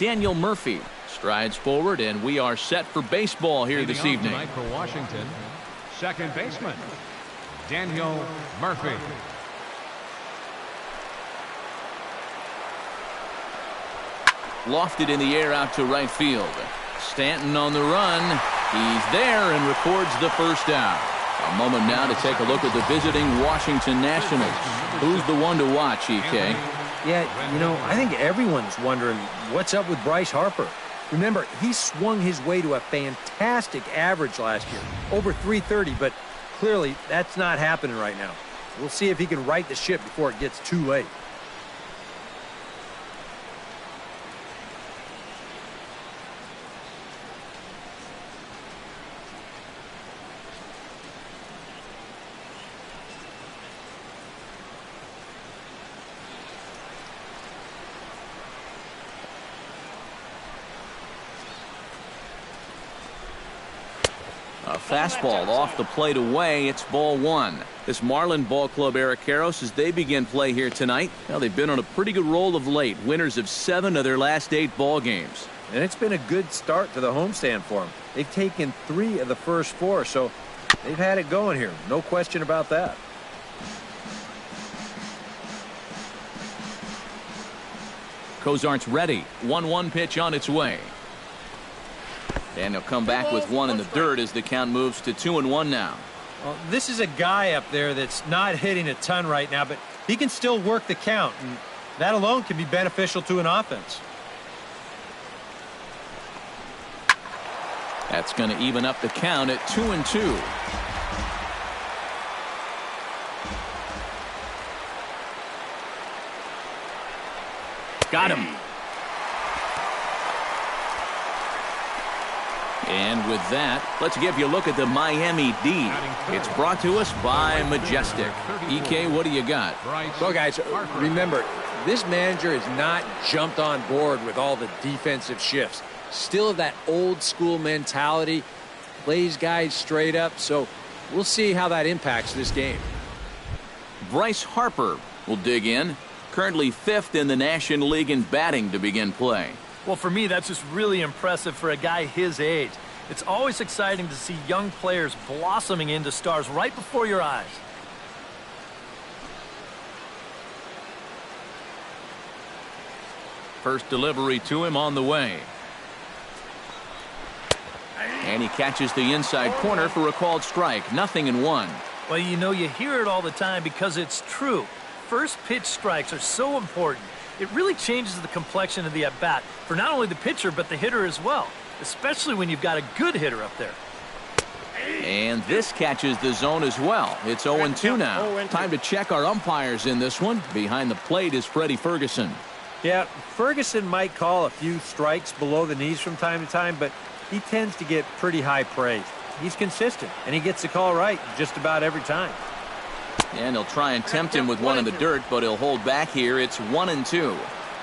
Daniel Murphy strides forward, and we are set for baseball here this evening. Tonight for Washington, second baseman Daniel Murphy. Lofted in the air out to right field. Stanton on the run. He's there and records the first out. A moment now to take a look at the visiting Washington Nationals. Who's the one to watch, EK? Yeah, you know, I think everyone's wondering what's up with Bryce Harper. Remember, he swung his way to a fantastic average last year, over 330, but clearly that's not happening right now. We'll see if he can right the ship before it gets too late. A fastball off the plate away. It's ball one. This Marlin ball club, Eric Karros, as they begin play here tonight. Well, they've been on a pretty good roll of late. Winners of 7 of their last 8 ball games. And it's been a good start to the homestand for them. They've taken 3 of the first 4, so they've had it going here. No question about that. Cozart's ready. 1-1 pitch on its way. And he'll come back with one in the dirt as the count moves to 2-1 now. Well, this is a guy up there that's not hitting a ton right now, but he can still work the count, and that alone can be beneficial to an offense. That's going to even up the count at 2-2. Got him. And with that, let's give you a look at the Miami D. It's brought to us by Majestic. EK, what do you got? So, guys, remember, this manager has not jumped on board with all the defensive shifts. Still that old school mentality, plays guys straight up, so we'll see how that impacts this game. Bryce Harper will dig in. Currently 5th in the National League in batting to begin play. Well, for me, that's just really impressive for a guy his age. It's always exciting to see young players blossoming into stars right before your eyes. First delivery to him on the way. And he catches the inside corner for a called strike. 0-1. Well, you know, you hear it all the time because it's true. First pitch strikes are so important. It really changes the complexion of the at-bat for not only the pitcher but the hitter as well, especially when you've got a good hitter up there. And this catches the zone as well. It's 0-2 now. Time to check our umpires in this one. Behind the plate is Freddie Ferguson. Yeah, Ferguson might call a few strikes below the knees from time to time, but he tends to get pretty high praise. He's consistent, and he gets the call right just about every time. And he'll try and tempt him with one in the dirt, but he'll hold back here. It's 1-2. You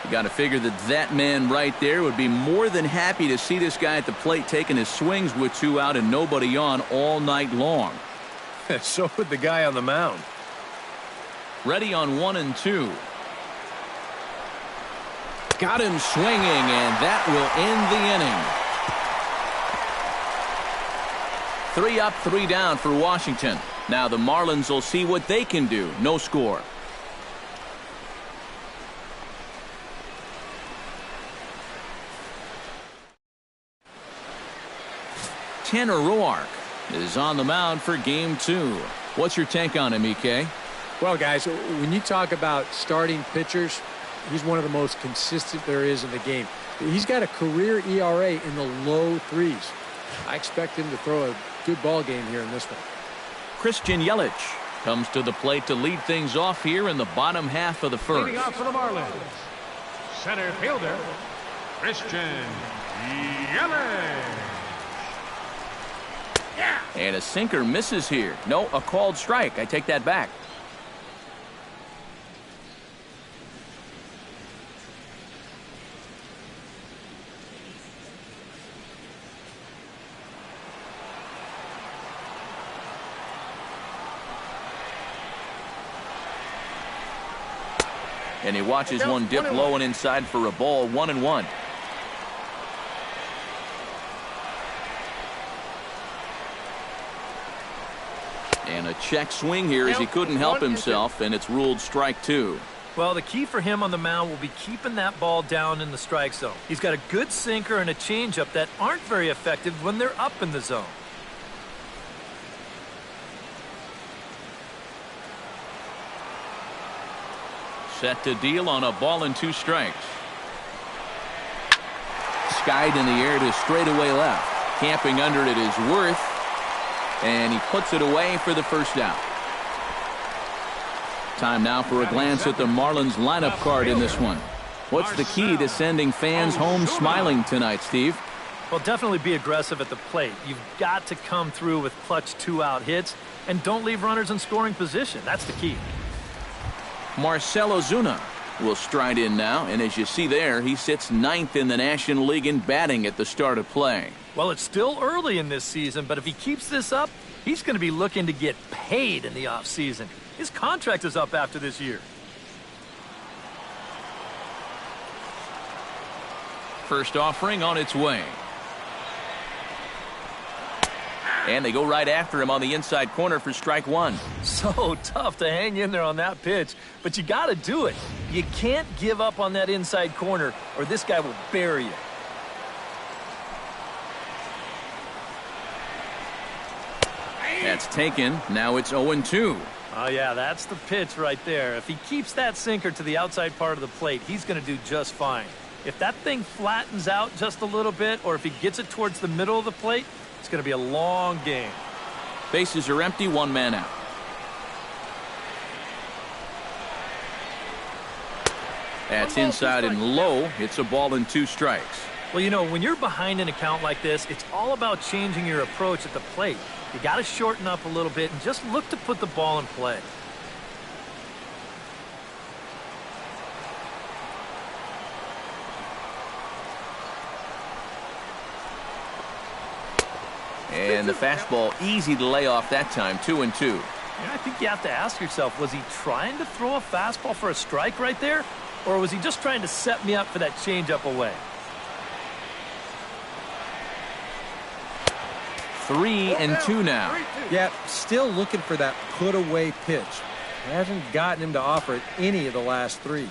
got to figure that man right there would be more than happy to see this guy at the plate taking his swings with 2 out and nobody on all night long. So would the guy on the mound. Ready on 1-2. Got him swinging, and that will end the inning. 3 up, 3 down for Washington. Now the Marlins will see what they can do. No score. Tanner Roark is on the mound for game 2. What's your take on him, EK? Well, guys, when you talk about starting pitchers, he's one of the most consistent there is in the game. He's got a career ERA in the low 3s. I expect him to throw a good ball game here in this one. Christian Yelich comes to the plate to lead things off here in the bottom half of the first. Leading off for the Marlins, center fielder Christian Yelich. And a sinker misses here. No, a called strike. I take that back. And he watches one dip low and inside for a ball. 1-1. And a check swing here as he couldn't help himself, and it's ruled strike 2. Well, the key for him on the mound will be keeping that ball down in the strike zone. He's got a good sinker and a changeup that aren't very effective when they're up in the zone. Set to deal on a ball and 2 strikes. Skied in the air to straightaway left. Camping under it is Worth. And he puts it away for the first out. Time now for a glance at the Marlins lineup card in this one. What's the key to sending fans home smiling tonight, Steve? Well, definitely be aggressive at the plate. You've got to come through with clutch 2-out hits, and don't leave runners in scoring position. That's the key. Marcell Ozuna will stride in now, and as you see there, he sits 9th in the National League in batting at the start of play. Well, it's still early in this season, but if he keeps this up, he's going to be looking to get paid in the offseason. His contract is up after this year. First offering on its way. And they go right after him on the inside corner for strike 1. So tough to hang in there on that pitch, but you got to do it. You can't give up on that inside corner, or this guy will bury you. That's taken. Now it's 0-2. Oh, yeah, that's the pitch right there. If he keeps that sinker to the outside part of the plate, he's going to do just fine. If that thing flattens out just a little bit, or if he gets it towards the middle of the plate, it's going to be a long game. Bases are empty, 1 man out. That's inside and low. It's a ball and 2 strikes. Well, you know, when you're behind an account like this, it's all about changing your approach at the plate. You got to shorten up a little bit and just look to put the ball in play. And the fastball easy to lay off that time, 2-2. Yeah, I think you have to ask yourself, was he trying to throw a fastball for a strike right there? Or was he just trying to set me up for that changeup away? 3-2 now. Yeah, still looking for that put-away pitch. Hasn't gotten him to offer it any of the last 3.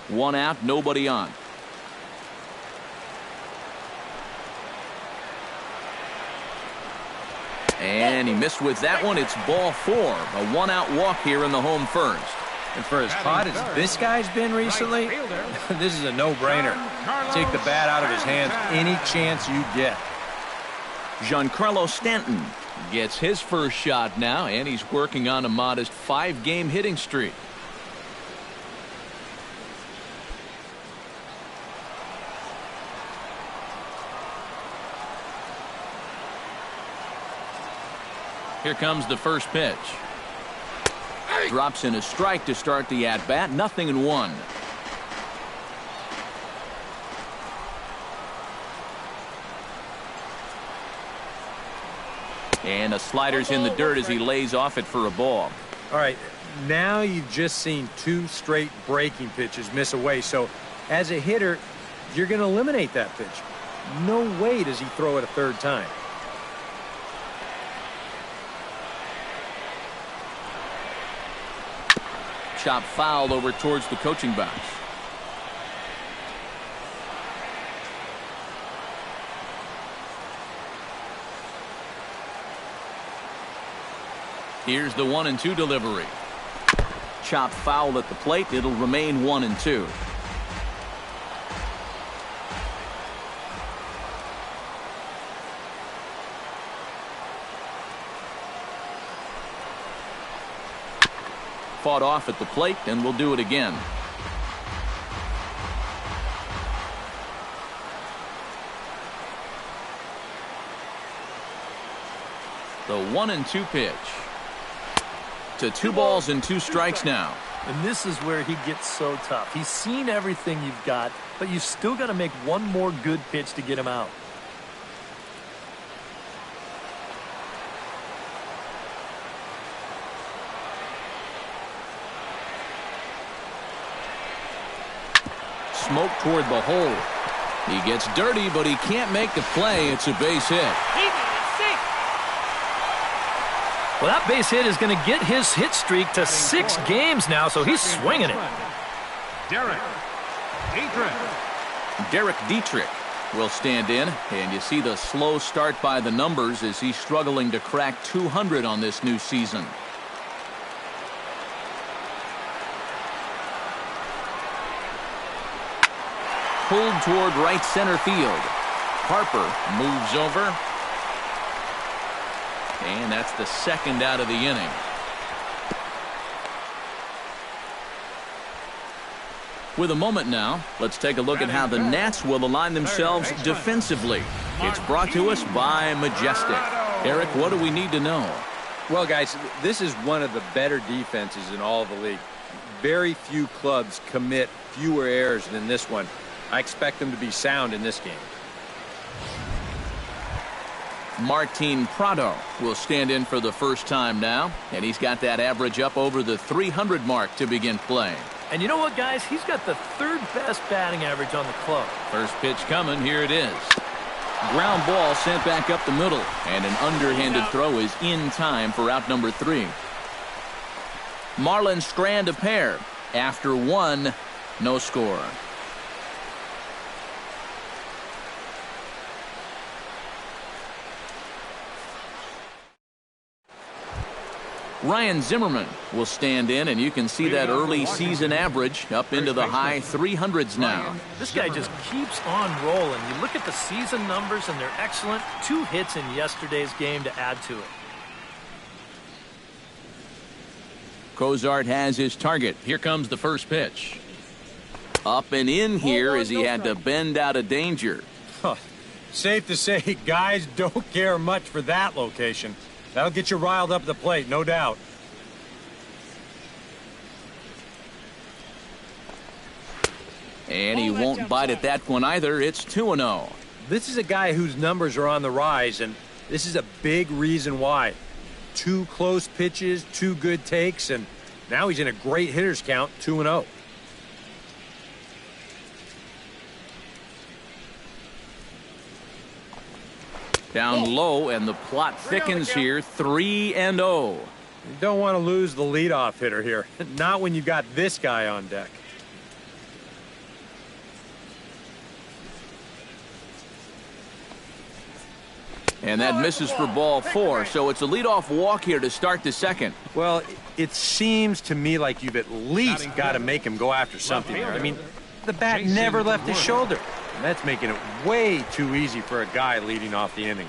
One out, nobody on. And he missed with that one. It's ball 4. A 1-out walk here in the home first. And for as hot as this guy's been recently, this is a no-brainer. Take the bat out of his hands any chance you get. Giancarlo Stanton gets his first shot now, and he's working on a modest 5-game hitting streak. Here comes the first pitch. Drops in a strike to start the at-bat. 0-1. And a slider's in the dirt as he lays off it for a ball. All right, now you've just seen 2 straight breaking pitches miss away. So as a hitter, you're going to eliminate that pitch. No way does he throw it a 3rd time. Chop foul over towards the coaching box. Here's the 1-2 delivery. Chop foul at the plate. It'll remain 1-2. Fought off at the plate, and we'll do it again. The 1-2 pitch. To 2 balls and 2 strikes now. And this is where he gets so tough. He's seen everything you've got, but you've still got to make one more good pitch to get him out. Smoke toward the hole. He gets dirty, but he can't make the play. It's a base hit. Well, that base hit is going to get his hit streak to 6 games now, so he's swinging it. Derek Dietrich will stand in, and you see the slow start by the numbers as he's struggling to crack 200 on this new season. Pulled toward right center field. Harper moves over. And that's the second out of the inning. With a moment now, let's take a look at how the Nats will align themselves defensively. It's brought to us by Majestic. Eric, what do we need to know? Well, guys, this is one of the better defenses in all of the league. Very few clubs commit fewer errors than this one. I expect them to be sound in this game. Martin Prado will stand in for the first time now, and he's got that average up over the 300 mark to begin play. And you know what, guys? He's got the 3rd best batting average on the club. First pitch coming. Here it is. Ground ball sent back up the middle, and an underhanded throw is in time for out number 3. Marlins strand a pair. After 1, no score. Ryan Zimmerman will stand in, and you can see that early season average up into the high 300s now. This guy just keeps on rolling. You look at the season numbers, and they're excellent. 2 hits in yesterday's game to add to it. Cozart has his target. Here comes the first pitch. Up and in here as he had to bend out of danger. Safe to say, guys don't care much for that location. That'll get you riled up the plate, no doubt. And he won't bite at that one either. It's 2-0. This is a guy whose numbers are on the rise, and this is a big reason why. 2 close pitches, 2 good takes, and now he's in a great hitters count, 2-0. Down low, and the plot thickens here. 3-0. You don't want to lose the leadoff hitter here. Not when you got this guy on deck. And that misses for ball 4, so it's a leadoff walk here to start the second. Well, it seems to me like you've at least got to make him go after something there. I mean, the bat never left his shoulder. And that's making it way too easy for a guy leading off the inning.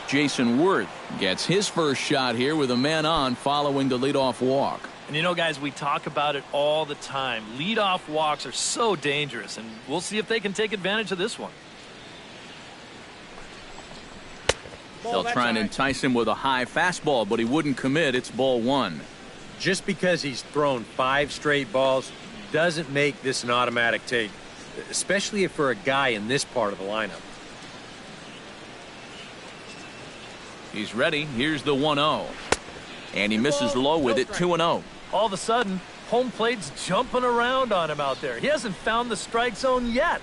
Jason Worth gets his first shot here with a man on following the leadoff walk. And you know, guys, we talk about it all the time. Leadoff walks are so dangerous, and we'll see if they can take advantage of this one. They'll try and entice him with a high fastball, but he wouldn't commit. It's ball 1. Just because he's thrown 5 straight balls doesn't make this an automatic take, especially if for a guy in this part of the lineup. He's ready. Here's the 1-0. And he misses low with it. 2-0. All of a sudden, home plate's jumping around on him out there. He hasn't found the strike zone yet.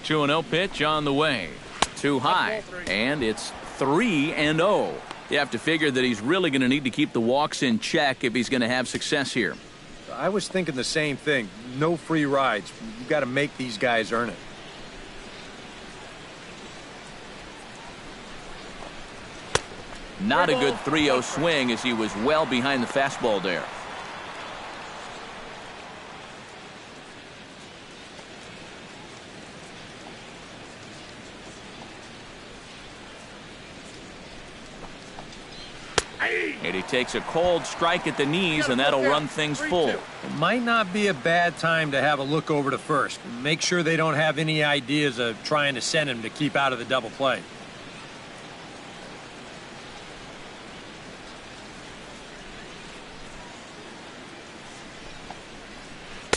Two 2-0 pitch on the way. Too high. And it's 3-0. You have to figure that he's really going to need to keep the walks in check if he's going to have success here. I was thinking the same thing. No free rides. You've got to make these guys earn it. Not a good 3-0 swing as he was well behind the fastball there. And he takes a cold strike at the knees, and that'll run things full. It might not be a bad time to have a look over to first. Make sure they don't have any ideas of trying to send him to keep out of the double play.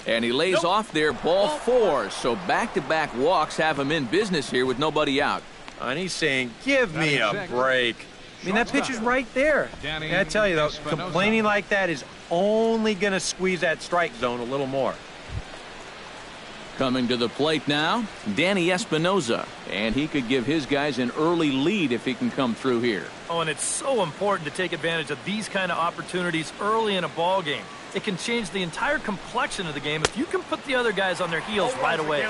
And he lays off there, ball 4. So back-to-back walks have him in business here with nobody out. And he's saying, give me a break. I mean, that pitcher's right there. And I tell you, though, complaining like that is only going to squeeze that strike zone a little more. Coming to the plate now, Danny Espinosa. And he could give his guys an early lead if he can come through here. Oh, and it's so important to take advantage of these kind of opportunities early in a ball game. It can change the entire complexion of the game if you can put the other guys on their heels right away.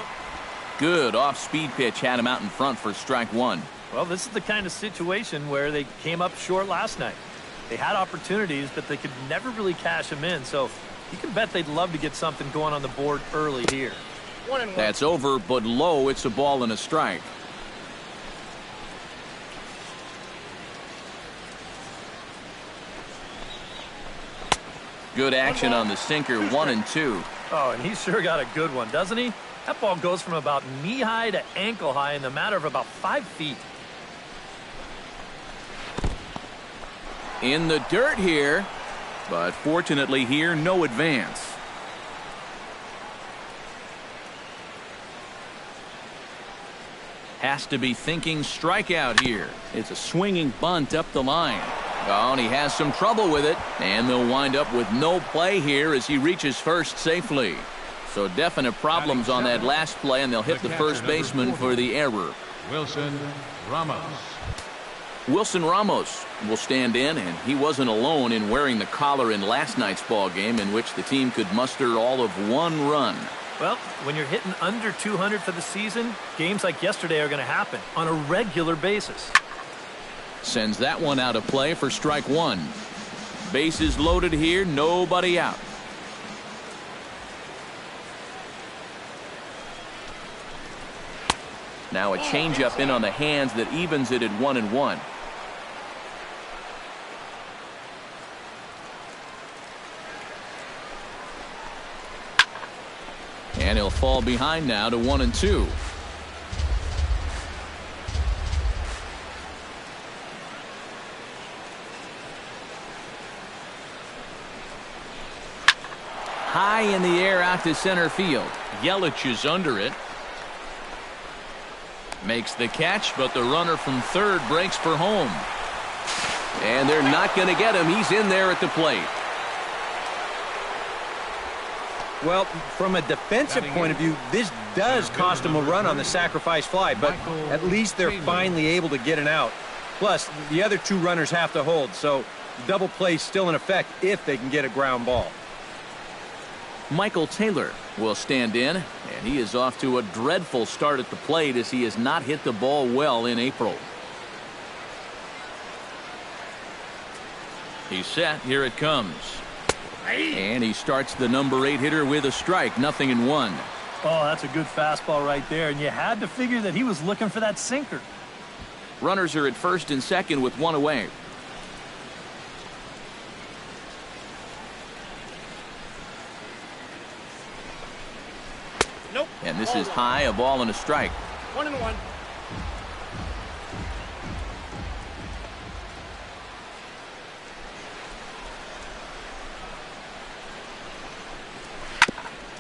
Good off-speed pitch had him out in front for strike one. Well, this is the kind of situation where they came up short last night. They had opportunities, but they could never really cash them in. So you can bet they'd love to get something going on the board early here. That's over, but low. It's a ball and a strike. Good action on the sinker, 1-2. Oh, and he's sure got a good one, doesn't he? That ball goes from about knee-high to ankle-high in the matter of about 5 feet. In the dirt here, but fortunately here, no advance. Has to be thinking strikeout here. It's a swinging bunt up the line. Oh, and he has some trouble with it, and they'll wind up with no play here as he reaches first safely. So definite problems on that last play, and they'll hit the first baseman for the error. Wilson Ramos. Wilson Ramos will stand in, and he wasn't alone in wearing the collar in last night's ball game, in which the team could muster all of 1 run. Well, when you're hitting under 200 for the season, games like yesterday are going to happen on a regular basis. Sends that one out of play for strike one. Bases loaded here, nobody out. Now a changeup in on the hands that evens it at 1-1. And he'll fall behind now to 1-2. High in the air out to center field. Yelich is under it. Makes the catch, but the runner from third breaks for home. And they're not going to get him. He's in there at the plate. Well, from a defensive point of view, this does cost them a run on the sacrifice fly, but at least they're finally able to get an out. Plus, the other 2 runners have to hold, so double play still in effect if they can get a ground ball. Michael Taylor will stand in, and he is off to a dreadful start at the plate as he has not hit the ball well in April. He's set. Here it comes. And he starts the number 8 hitter with a strike, 0-1. Oh, that's a good fastball right there, and you had to figure that he was looking for that sinker. Runners are at first and second with 1 away. Nope. And this is high, a ball and a strike. 1-1.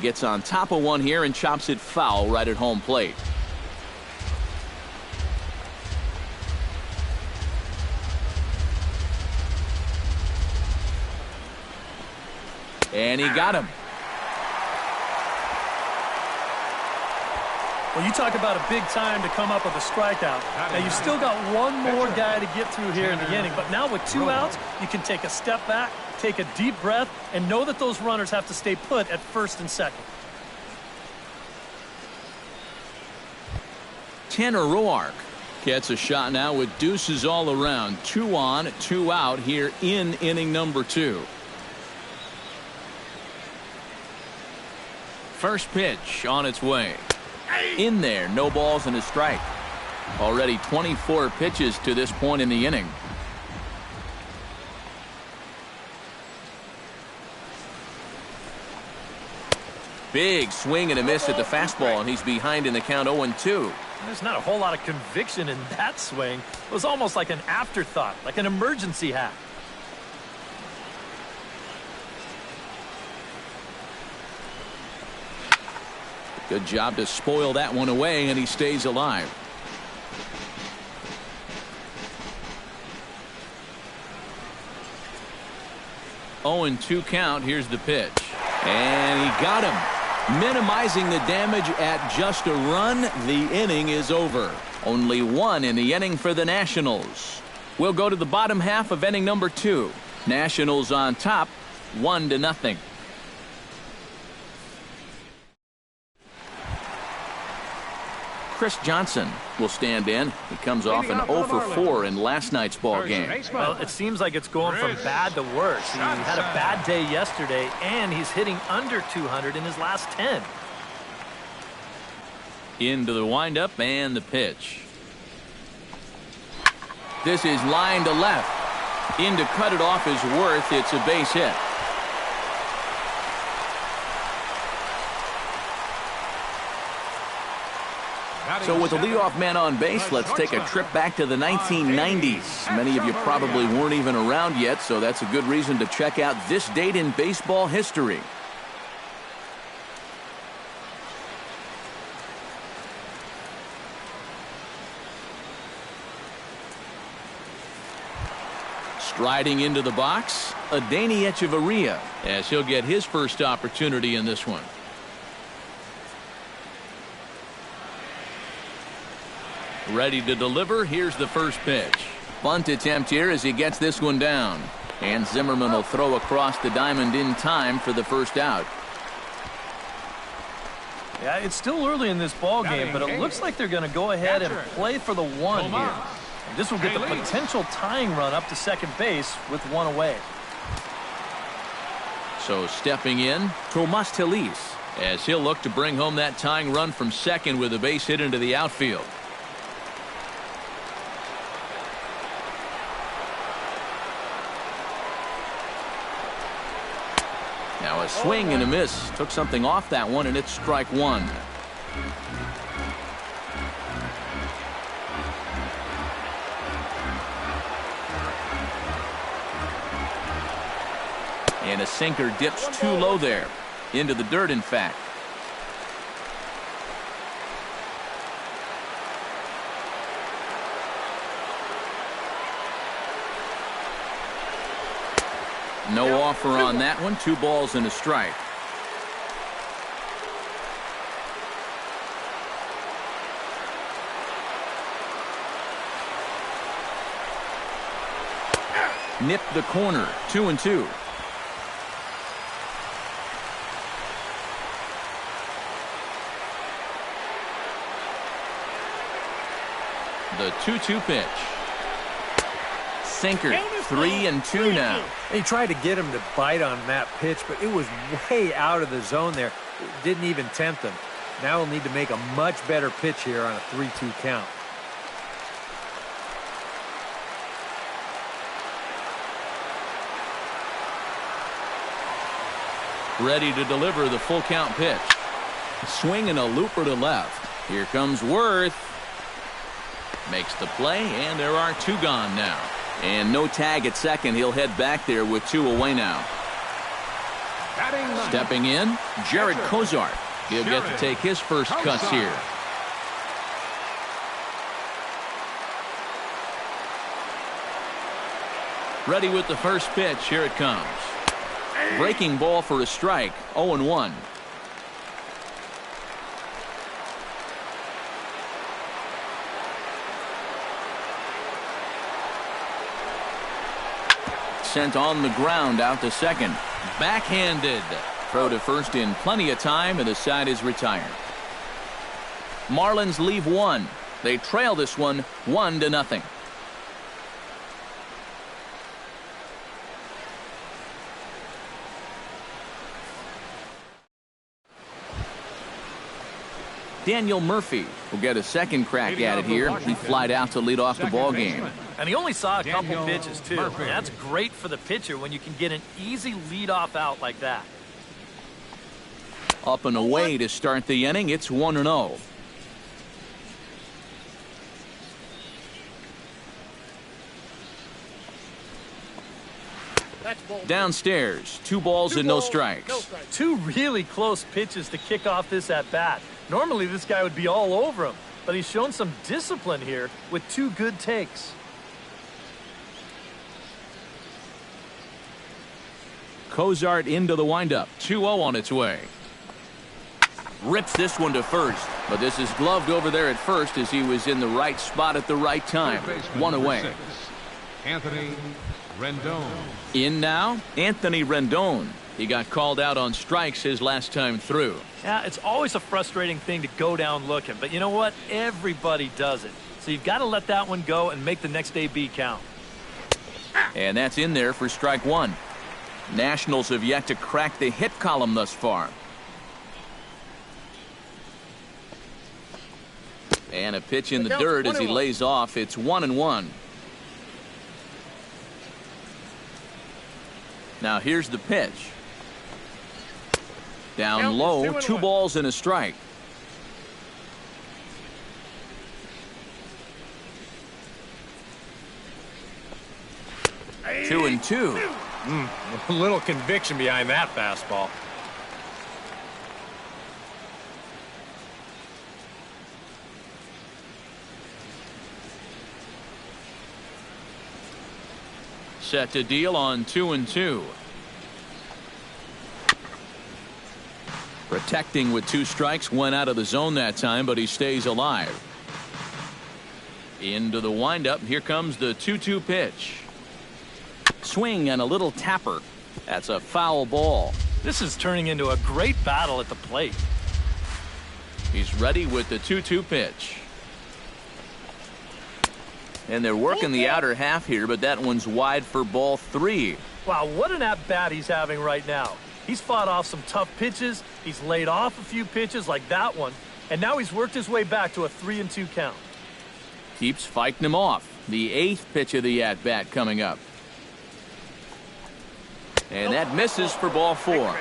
Gets on top of one here and chops it foul right at home plate. And he got him. Well, you talk about a big time to come up with a strikeout. Now, you've still got one more guy to get through here in the inning, but now with 2 outs, you can take a step back, take a deep breath, and know that those runners have to stay put at first and second. Tanner Roark gets a shot now with deuces all around. 2 on, 2 out here in inning number 2. First pitch on its way. In there, no balls and a strike. Already 24 pitches to this point in the inning. Big swing and a miss at the fastball, and he's behind in the count 0-2. There's not a whole lot of conviction in that swing. It was almost like an afterthought, like an emergency hack. Good job to spoil that one away, and he stays alive. 0-2 count. Here's the pitch. And he got him. Minimizing the damage at just a run. The inning is over. Only one in the inning for the Nationals. We'll go to the bottom half of inning number 2. Nationals on top, 1-0. Chris Johnson will stand in. He comes off an 0 for 4 in last night's ball game. Well, it seems like it's going from bad to worse. He had a bad day yesterday, and he's hitting under 200 in his last 10. Into the windup and the pitch. This is line to left. In to cut it off is Worth. It's a base hit. So with the leadoff man on base, let's take a trip back to the 1990s. Many of you probably weren't even around yet, so that's a good reason to check out this date in baseball history. Striding into the box, Adeiny Echeverria, as he'll get his first opportunity in this one. Ready to deliver. Here's the first pitch. Bunt attempt here as he gets this one down. And Zimmerman will throw across the diamond in time for the first out. Yeah, it's still early in this ball game, but it looks like they're going to go ahead and play for the one here. And this will get the potential tying run up to second base with one away. So stepping in, Tomas Telis, as he'll look to bring home that tying run from second with a base hit into the outfield. Now a swing and a miss. Took something off that one, and it's strike one. And a sinker dips too low there. Into the dirt, in fact. No offer on that one. 2 balls and a strike. Nipped the corner. 2-2. The 2-2 pitch. Sinker. 3-2 now. They tried to get him to bite on that pitch, but it was way out of the zone there. It didn't even tempt him. Now he'll need to make a much better pitch here on a 3-2 count. Ready to deliver the full count pitch. Swing and a looper to left. Here comes Worth. Makes the play, and there are 2 gone now. And no tag at second. He'll head back there with 2 away now. Stepping in, Jared Kozart. He'll get to take his first cuts here. Ready with the first pitch. Here it comes. Breaking ball for a strike. 0-1. Sent on the ground out to second. Backhanded. Throw to first in plenty of time, and the side is retired. Marlins leave 1. They trail this one 1-0. Daniel Murphy will get a second crack at it here. He flied out to lead off the ball game. And he only saw a couple pitches, too. And that's great for the pitcher when you can get an easy leadoff out like that. Up and away to start the inning. It's 1-0. Downstairs, 2 balls and no strikes. 2 really close pitches to kick off this at-bat. Normally this guy would be all over him, but he's shown some discipline here with 2 good takes. Cozart into the windup. 2-0 on its way. Rips this one to first, but this is gloved over there at first as he was in the right spot at the right time. 1 away. Anthony Rendon. In now, Anthony Rendon. He got called out on strikes his last time through. Yeah, it's always a frustrating thing to go down looking, but you know what? Everybody does it. So you've got to let that one go and make the next AB count. And that's in there for strike one. Nationals have yet to crack the hit column thus far. And a pitch in the dirt as he lays off. It's 1-1. Now here's the pitch. Down low, 2 balls and a strike. Two and two. A little conviction behind that fastball. Set to deal on 2-2. Protecting with 2 strikes, went out of the zone that time, but he stays alive. Into the windup. Here comes the 2-2 pitch. Swing and a little tapper. That's a foul ball. This is turning into a great battle at the plate. He's ready with the 2-2 pitch. And they're working the outer half here, but that one's wide for ball 3. Wow, what an at-bat he's having right now. He's fought off some tough pitches. He's laid off a few pitches like that one. And now he's worked his way back to a 3-2 count. Keeps fighting him off. The 8th pitch of the at-bat coming up. And that misses for ball 4.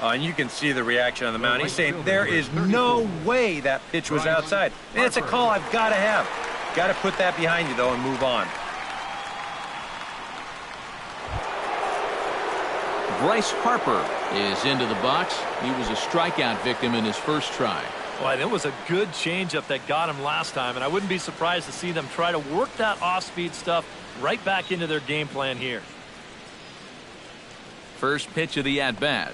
And you can see the reaction on the mound. He's saying there is no way that pitch was outside. And it's a call I've got to have. Got to put that behind you, though, and move on. Bryce Harper is into the box. He was a strikeout victim in his first try. Boy, that was a good changeup that got him last time, and I wouldn't be surprised to see them try to work that off-speed stuff right back into their game plan here. First pitch of the at-bat.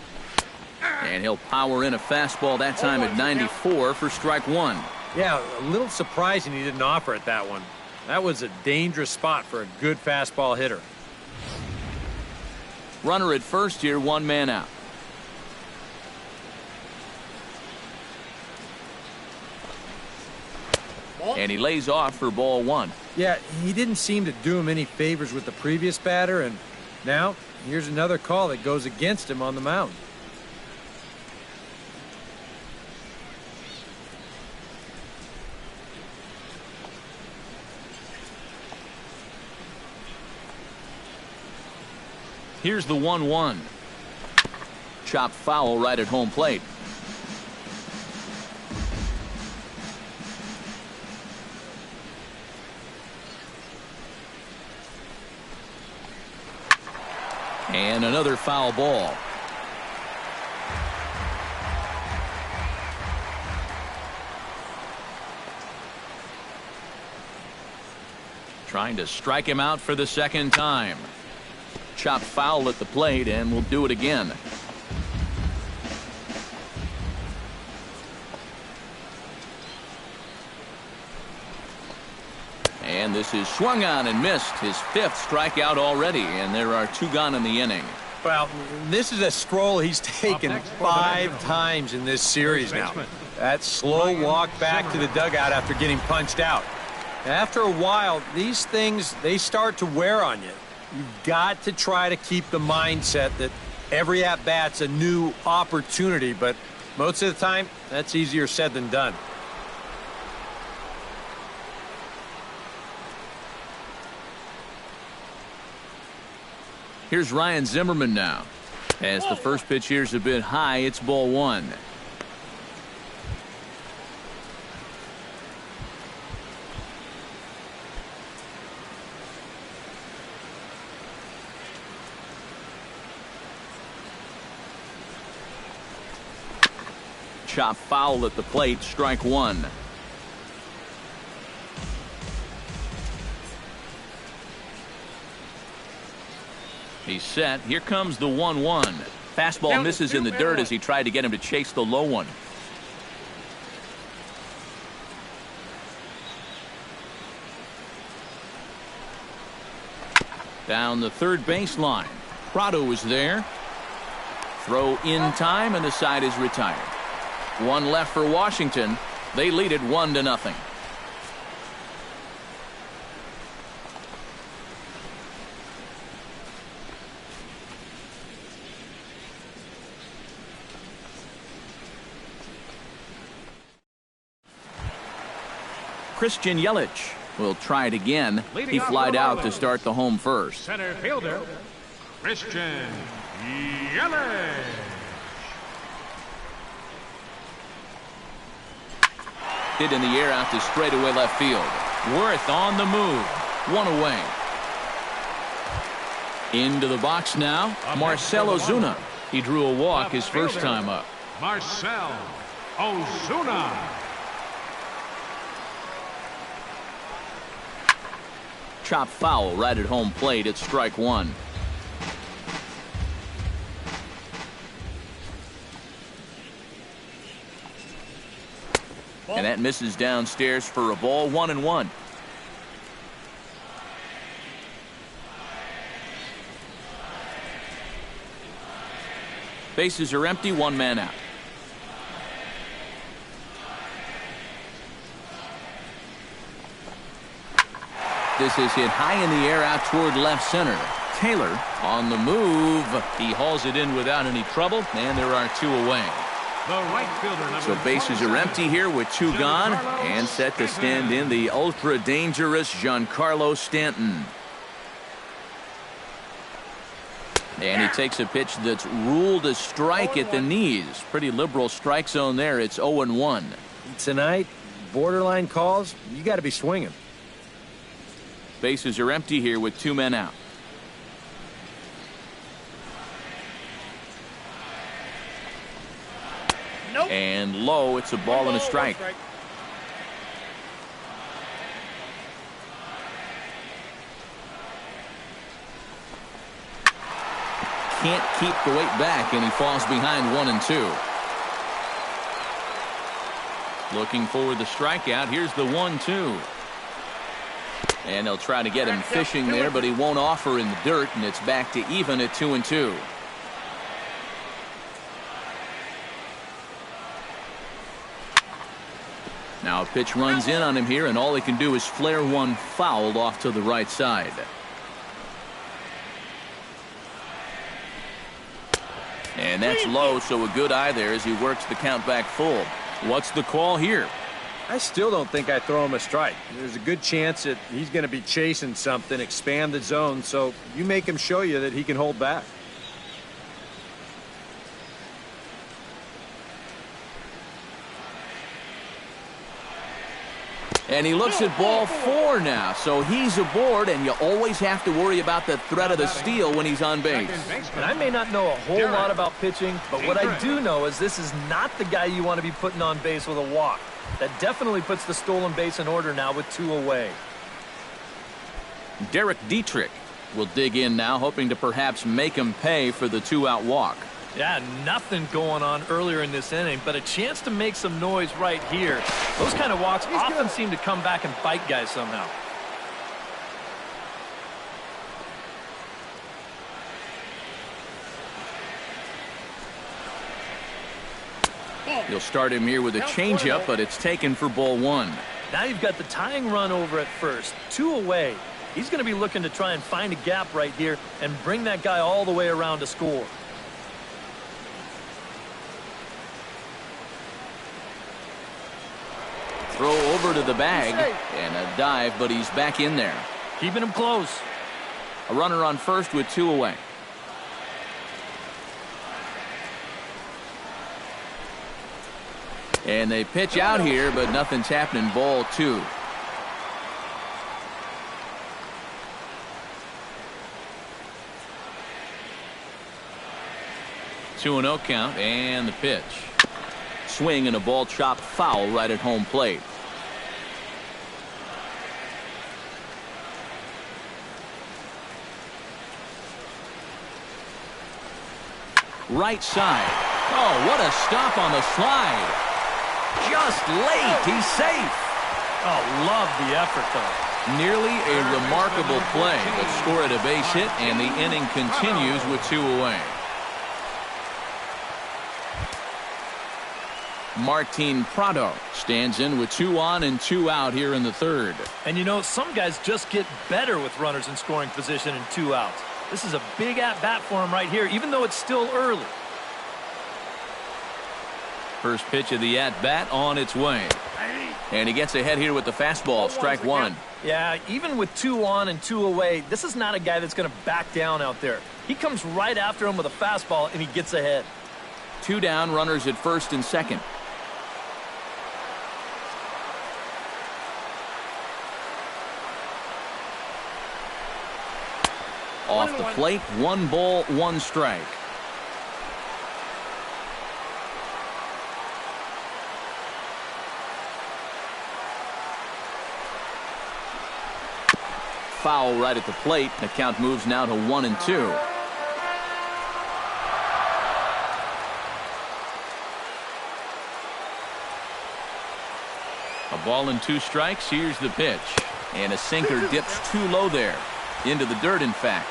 And he'll power in a fastball that time at 94 for strike 1. Yeah, a little surprising he didn't offer it that one. That was a dangerous spot for a good fastball hitter. Runner at first here, 1 man out. And he lays off for ball 1. Yeah, he didn't seem to do him any favors with the previous batter, and now here's another call that goes against him on the mound. Here's the 1-1. Chopped foul right at home plate. And another foul ball. Trying to strike him out for the second time. Chopped foul at the plate, and we'll do it again. And this is swung on and missed. His 5th strikeout already, and there are 2 gone in the inning. Well, this is a stroll he's taken 5 times in this series now. That slow walk back to the dugout after getting punched out. After a while, these things, they start to wear on you. You've got to try to keep the mindset that every at-bat's a new opportunity, but most of the time, that's easier said than done. Here's Ryan Zimmerman now. As the first pitch here's a bit high, it's ball 1. Chop foul at the plate, strike 1. He's set. Here comes the 1-1. Fastball misses in the dirt as he tried to get him to chase the low one. Down the third baseline. Prado is there. Throw in time, and the side is retired. One left for Washington. They lead it 1-0. Christian Yelich will try it again. He flied out to start the home first. Center fielder, Christian Yelich. Hit in the air out to straightaway left field. Worth on the move. One away. Into the box now, Marcell Ozuna. He drew a walk his first time up. Marcell Ozuna. Chop foul right at home plate. It's strike one. And that misses downstairs for a ball. 1-1. Bases are empty. One man out. This is hit high in the air out toward left center. Taylor on the move. He hauls it in without any trouble, and there are two away. The right fielder, so bases are empty here with two gone, and set to stand in the ultra-dangerous Giancarlo Stanton. And he takes a pitch that's ruled a strike at the knees. Pretty liberal strike zone there. It's 0-1. Tonight, borderline calls, you got to be swinging. Bases are empty here with two men out. Nope. And low, it's a ball and a strike. Can't keep the weight back, and he falls behind 1-2. Looking for the strikeout. Here's the 1-2. And they'll try to get him fishing there, but he won't offer in the dirt, and it's back to even at 2-2. Now a pitch runs in on him here, and all he can do is flare one foul off to the right side. And that's low, so a good eye there as he works the count back full. What's the call here? I still don't think I throw him a strike. There's a good chance that he's going to be chasing something, expand the zone, so you make him show you that he can hold back. And he looks at ball four now, so he's aboard, and you always have to worry about the threat of the steal when he's on base. And I may not know a whole lot about pitching, but what I do know is this is not the guy you want to be putting on base with a walk. That definitely puts the stolen base in order now with two away. Derek Dietrich will dig in now, hoping to perhaps make him pay for the two-out walk. Yeah, nothing going on earlier in this inning, but a chance to make some noise right here. Those kind of walks often seem to come back and bite guys somehow. You'll start him here with a changeup, but it's taken for ball one. Now you've got the tying run over at first. Two away. He's going to be looking to try and find a gap right here and bring that guy all the way around to score. Throw over to the bag and a dive, but he's back in there. Keeping him close. A runner on first with two away. And they pitch out here, but nothing's happening. Ball two. Two and 0 count, and the pitch. Swing and a ball chopped foul right at home plate. right side. Oh, what a stop on the slide. Just late. He's safe. Oh, love the effort, though. Nearly a remarkable play, but scored a base hit, and the inning continues with 2 away. Martin Prado stands in with 2 on and 2 out here in the 3rd. And you know, some guys just get better with runners in scoring position and 2 outs. This is a big at-bat for him right here, even though it's still early. First pitch of the at-bat on its way. And he gets ahead here with the fastball, strike 1. Yeah, even with 2 on and 2 away, this is not a guy that's going to back down out there. He comes right after him with a fastball, and he gets ahead. 2 down, runners at first and second. Off the plate, 1 ball, 1 strike. Foul right at the plate. The count moves now to 1-2. A ball and 2 strikes. Here's the pitch. And a sinker dips too low there. Into the dirt, in fact.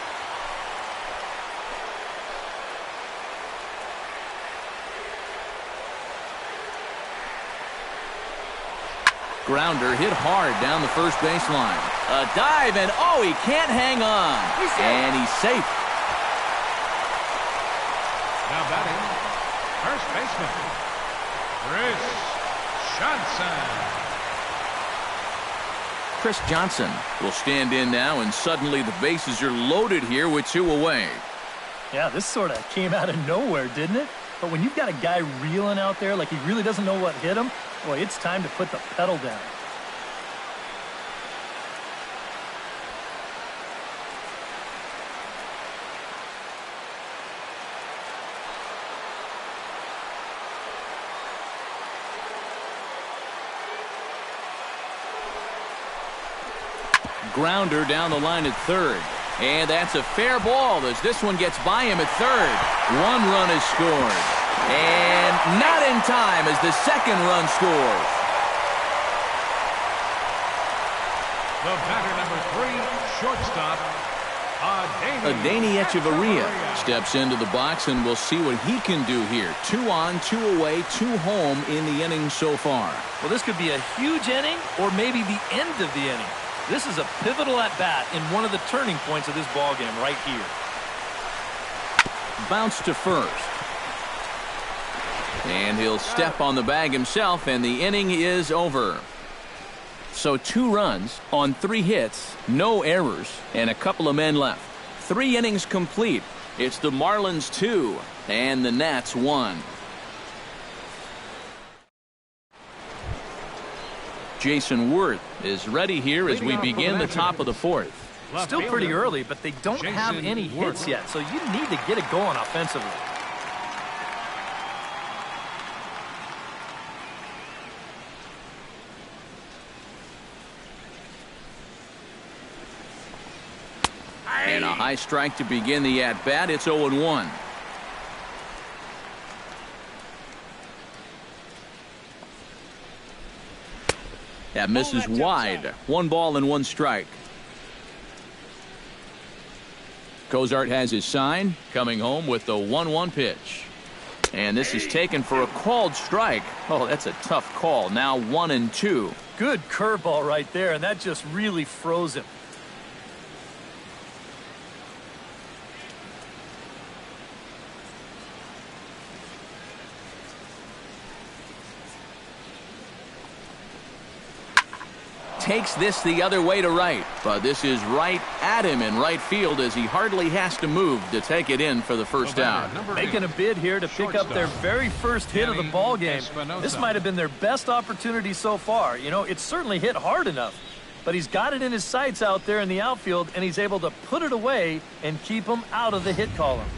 Grounder hit hard down the first baseline. A dive, and oh, he can't hang on. And he's safe. Now batting, first baseman, Chris Johnson. Chris Johnson will stand in now, and suddenly the bases are loaded here with 2 away. Yeah, this sort of came out of nowhere, didn't it? But when you've got a guy reeling out there like he really doesn't know what hit him, boy, it's time to put the pedal down. Grounder down the line at third. And that's a fair ball as this one gets by him at third. 1 run is scored. And not in time as the second run scores. The batter, number 3, shortstop, Adeiny Echeverria steps into the box, and we'll see what he can do here. 2 on, 2 away, 2 home in the inning so far. Well, this could be a huge inning or maybe the end of the inning. This is a pivotal at-bat in one of the turning points of this ballgame right here. Bounce to first. And he'll step on the bag himself, and the inning is over. So 2 runs on 3 hits, no errors, and a couple of men left. 3 innings complete. It's the Marlins 2 and the Nats 1. Jason Worth is ready here as we begin the top of the 4th. Still pretty early, but they don't have any hits yet, so you need to get it going offensively. And a high strike to begin the at-bat. It's 0-1. That misses wide. 1 ball and 1 strike. Cozart has his sign, coming home with the 1-1 pitch. And this is taken for a called strike. Oh, that's a tough call. Now 1-2. Good curveball right there, and that just really froze him. Takes this the other way to right, but this is right at him in right field as he hardly has to move to take it in for the first out. Making a bid here to pick up their very first hit of the ball game. This might have been their best opportunity so far. You know, it's certainly hit hard enough, but he's got it in his sights out there in the outfield, and he's able to put it away and keep him out of the hit column.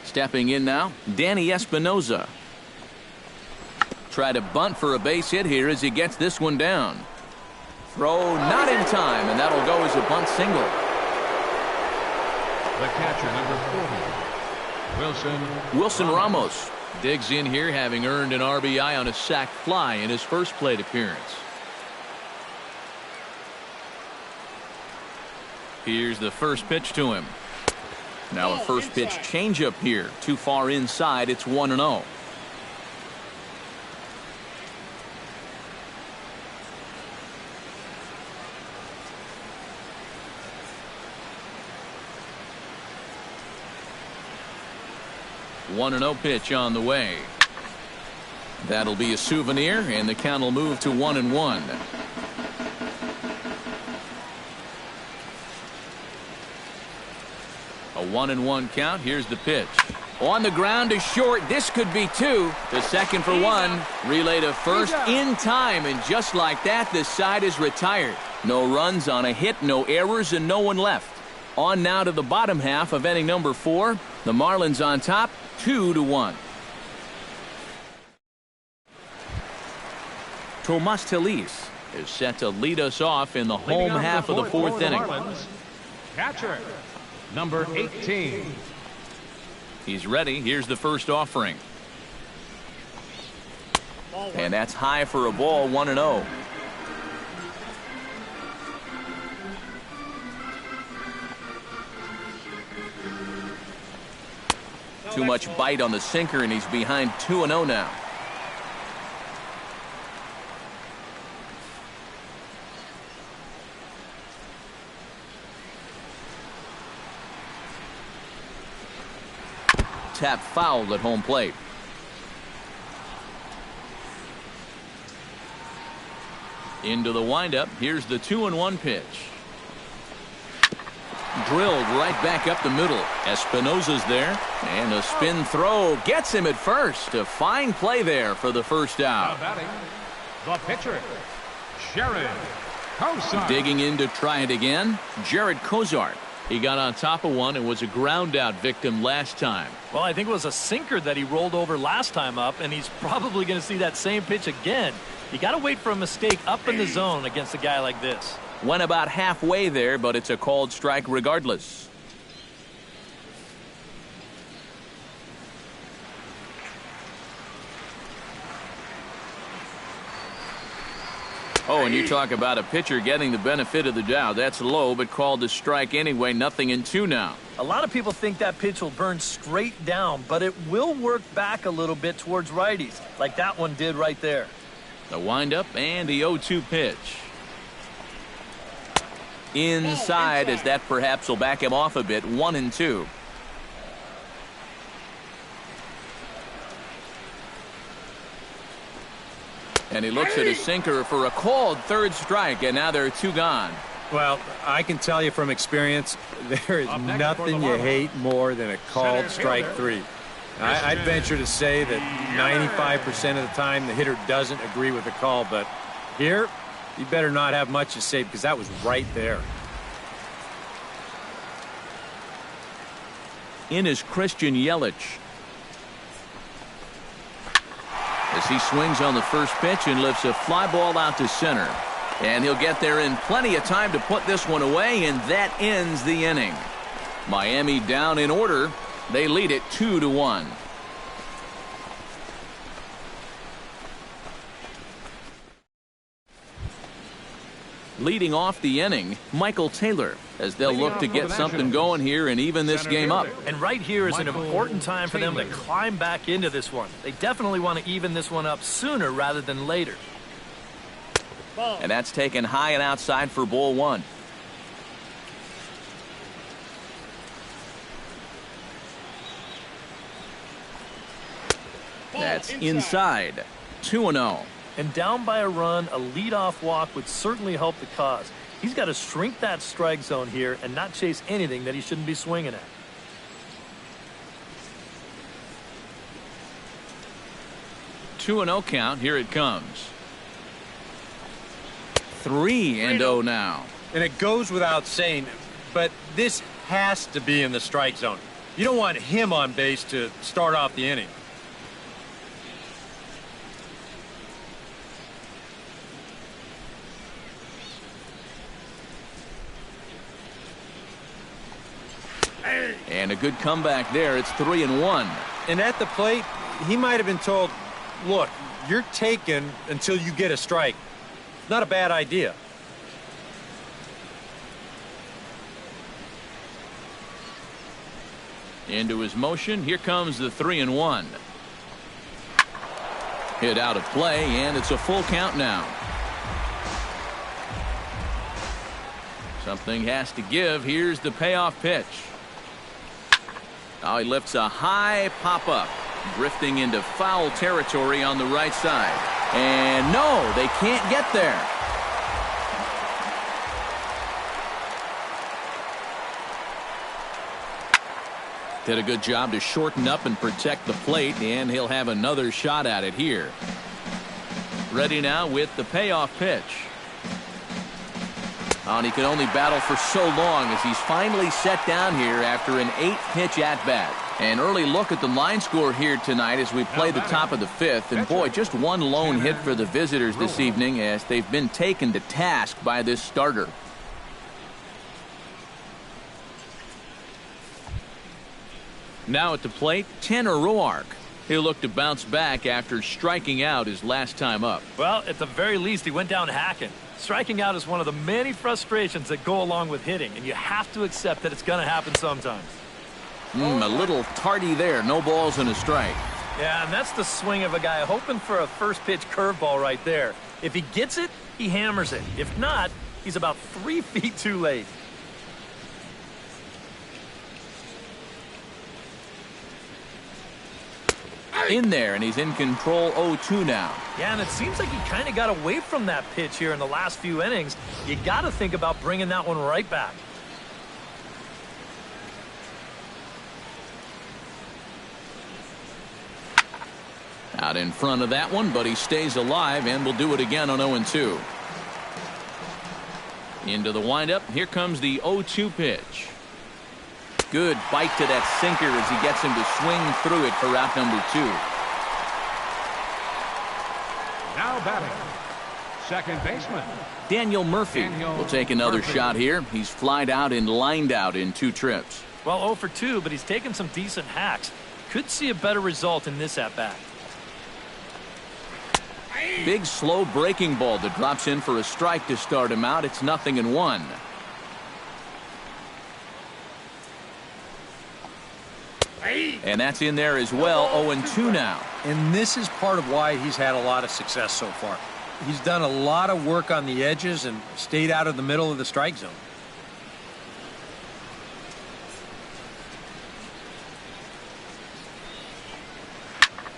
Stepping in now, Danny Espinoza. Try to bunt for a base hit here as he gets this one down. Throw not in time, and that'll go as a bunt single. The catcher, number 40, Wilson Ramos digs in here, having earned an RBI on a sac fly in his first plate appearance. Here's the first pitch to him. Now a first pitch changeup here. Too far inside. It's 1-0. One and 0 pitch on the way. That'll be a souvenir, and the count will move to 1-1. A 1-1 count. Here's the pitch. On the ground to short. This could be two. To second for one. Relay to first in time, and just like that, the side is retired. No runs on a hit, no errors, and no one left. On now to the bottom half of inning number 4. The Marlins on top, 2-1. Tomas Telis is set to lead us off in the home half of the fourth inning. Marlins, catcher, number 18. He's ready. Here's the first offering. And that's high for a ball, 1-0. Too much bite on the sinker, and he's behind 2-0 now. Tap fouled at home plate. Into the windup. Here's the 2-1 pitch. Drilled right back up the middle. Espinosa's there, and a spin throw gets him at first. A fine play there for the first out. Now batting, the pitcher, Jared Kozart. Digging in to try it again, Jared Kozart. He got on top of one and was a ground out victim last time. Well, I think it was a sinker that he rolled over last time up, and he's probably going to see that same pitch again. You got to wait for a mistake up in the zone against a guy like this. Went about halfway there, but it's a called strike regardless. Oh, and you talk about a pitcher getting the benefit of the doubt. That's low, but called a strike anyway. 0-2 now. A lot of people think that pitch will burn straight down, but it will work back a little bit towards righties, like that one did right there. The windup and the 0-2 pitch. Inside, as that perhaps will back him off a bit. 1-2. And he looks at his sinker for a called third strike, and now there are 2 gone. Well, I can tell you from experience, there is nothing you hate more than a called strike 3. I'd venture to say that 95% of the time the hitter doesn't agree with the call, but here, you better not have much to say because that was right there. In is Christian Yelich. As he swings on the first pitch and lifts a fly ball out to center. And he'll get there in plenty of time to put this one away, and that ends the inning. Miami down in order. They lead it 2-1. Leading off the inning, Michael Taylor, as they'll look to get something going here and even this game up. And right here is an important time for them to climb back into this one. They definitely want to even this one up sooner rather than later. And that's taken high and outside for ball 1. That's inside. 2-0. And down by a run, a leadoff walk would certainly help the cause. He's got to shrink that strike zone here and not chase anything that he shouldn't be swinging at. 2-0 count. Here it comes. 3-0 now. And it goes without saying, but this has to be in the strike zone. You don't want him on base to start off the inning. And a good comeback there. It's 3-1. And at the plate, he might have been told, look, you're taken until you get a strike. Not a bad idea. Into his motion. Here comes the 3-1. Hit out of play, and it's a full count now. Something has to give. Here's the payoff pitch. Now he lifts a high pop-up, drifting into foul territory on the right side. And no, they can't get there. Did a good job to shorten up and protect the plate, and he'll have another shot at it here. Ready now with the payoff pitch. Oh, and he could only battle for so long as he's finally set down here after an 8-pitch at-bat. An early look at the line score here tonight as we play the top of the 5th. And boy, just one lone hit for the visitors this evening as they've been taken to task by this starter. Now at the plate, Tanner Roark. He'll look to bounce back after striking out his last time up. Well, at the very least, he went down hacking. Striking out is one of the many frustrations that go along with hitting, and you have to accept that it's going to happen sometimes. A little tardy there. No balls and a strike. Yeah, and that's the swing of a guy hoping for a first pitch curveball right there. If he gets it, he hammers it. If not, he's about 3 feet too late. In there, and he's in control 0-2 now. Yeah, and it seems like he kind of got away from that pitch here in the last few innings. You got to think about bringing that one right back. Out in front of that one, but he stays alive and will do it again on 0-2. Into the windup. Here comes the 0-2 pitch. Good bite to that sinker as he gets him to swing through it for out number 2. Now batting, second baseman Daniel Murphy will take another shot here. He's flied out and lined out in 2 trips. Well, 0 for 2, but he's taken some decent hacks. Could see a better result in this at-bat. Big slow breaking ball that drops in for a strike to start him out. It's 0-1. And that's in there as well. 0-2 now. And this is part of why he's had a lot of success so far. He's done a lot of work on the edges and stayed out of the middle of the strike zone.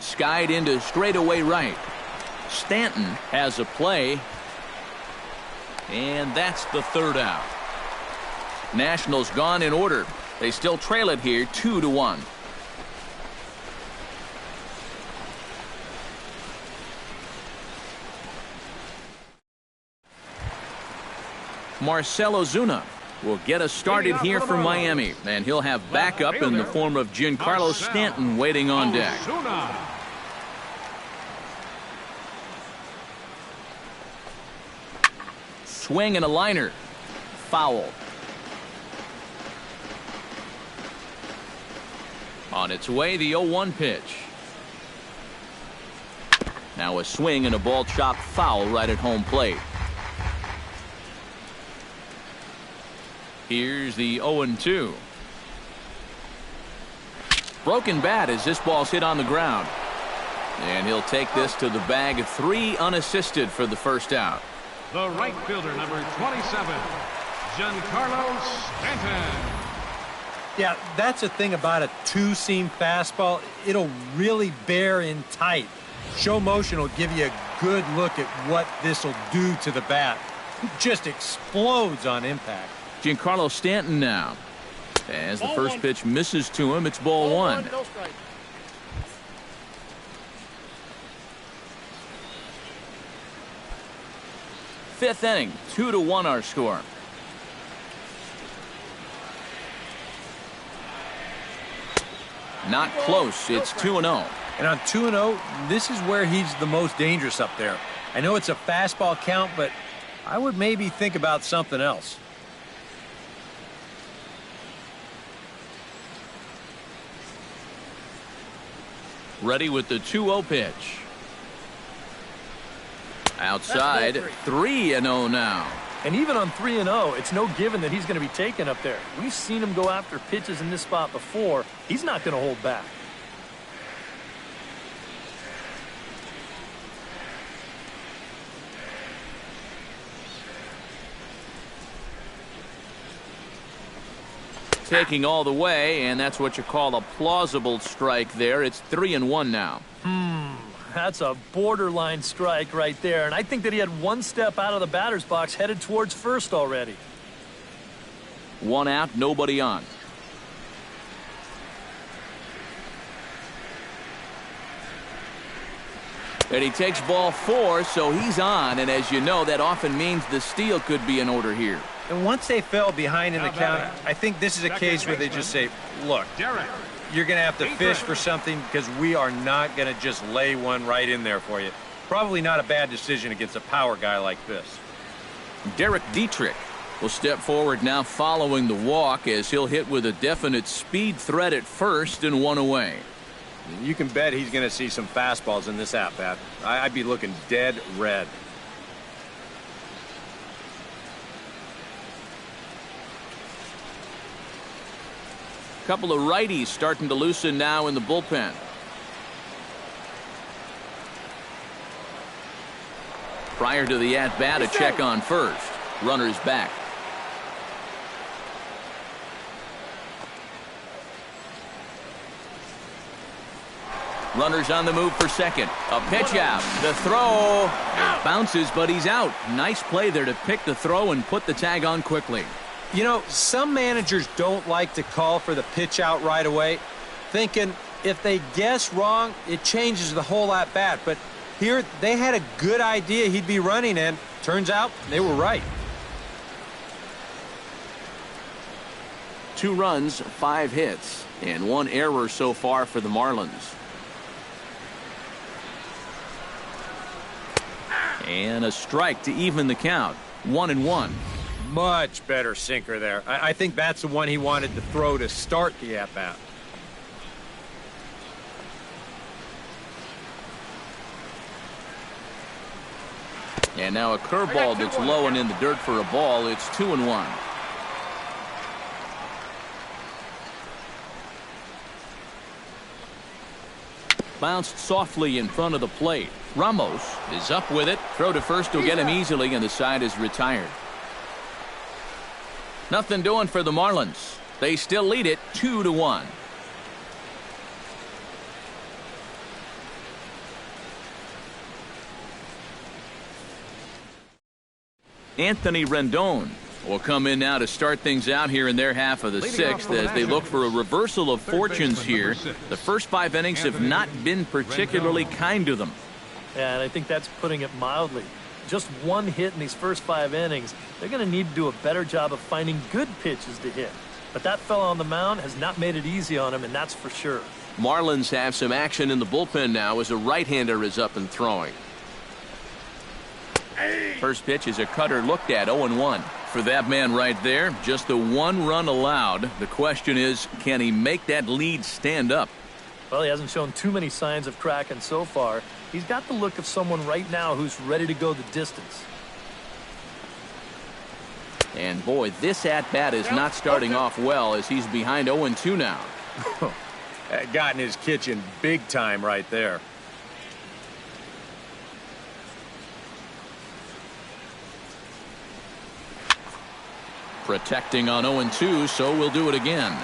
Skied into straightaway right. Stanton has a play. And that's the 3rd out. Nationals gone in order. They still trail it here 2-1. Marcell Ozuna will get us started here for Miami, and he'll have backup in the form of Giancarlo Stanton waiting on deck. Swing and a liner. Foul. On its way, the 0-1 pitch. Now a swing and a ball chopped foul right at home plate. Here's the 0-2. Broken bat as this ball's hit on the ground. And he'll take this to the bag. 3 unassisted for the first out. The right fielder, number 27, Giancarlo Stanton. Yeah, that's the thing about a 2-seam fastball. It'll really bear in tight. Show motion will give you a good look at what this will do to the bat. It just explodes on impact. Giancarlo Stanton now. As the first pitch misses to him, it's ball 1. Fifth inning, 2-1 our score. Not close. It's 2-0. And on 2-0, this is where he's the most dangerous up there. I know it's a fastball count, but I would maybe think about something else. Ready with the 2-0 pitch. Outside, 3-0 now. And even on 3-0, it's no given that he's going to be taken up there. We've seen him go after pitches in this spot before. He's not going to hold back. Taking all the way, and that's what you call a plausible strike there. It's 3-1 now. That's a borderline strike right there, and I think that he had one step out of the batter's box headed towards first already. 1 out, nobody on. And he takes ball 4, so he's on, and as you know, that often means the steal could be in order here. And once they fell behind in the count, I think this is a case where they just say, look, you're going to have to fish for something because we are not going to just lay one right in there for you. Probably not a bad decision against a power guy like this. Derek Dietrich will step forward now following the walk as he'll hit with a definite speed threat at first and 1 away. You can bet he's going to see some fastballs in this at-bat. I'd be looking dead red. Couple of righties starting to loosen now in the bullpen. Prior to the at-bat, a check on first. Runners back. Runners on the move for second. A pitch out. The throw. It bounces, but he's out. Nice play there to pick the throw and put the tag on quickly. You know, some managers don't like to call for the pitch out right away, thinking if they guess wrong, it changes the whole at-bat. But here, they had a good idea he'd be running, and turns out they were right. 2 runs, 5 hits, and 1 error so far for the Marlins. And a strike to even the count. 1-1. Much better sinker there. I think that's the one he wanted to throw to start the at-bat. And now a curveball that's low and in the dirt for a ball. It's 2-1. Bounced softly in front of the plate. Ramos is up with it. Throw to first will get him easily, and the side is retired. Nothing doing for the Marlins. They still lead it 2-1. Anthony Rendon will come in now to start things out here in their half of the 6th as they look for a reversal of fortunes here. The first 5 innings have not been particularly kind to them. Yeah, and I think that's putting it mildly. Just 1 hit in these first 5 innings. They're going to need to do a better job of finding good pitches to hit. But that fella on the mound has not made it easy on him, and that's for sure. Marlins have some action in the bullpen now as a right-hander is up and throwing. First pitch is a cutter looked at. 0-1 for that man right there. Just the 1 run allowed. The question is, can he make that lead stand up? Well, he hasn't shown too many signs of cracking so far. He's got the look of someone right now who's ready to go the distance. And boy, this at-bat is not starting off well as he's behind 0-2 now. Got in his kitchen big time right there. Protecting on 0-2, so we'll do it again.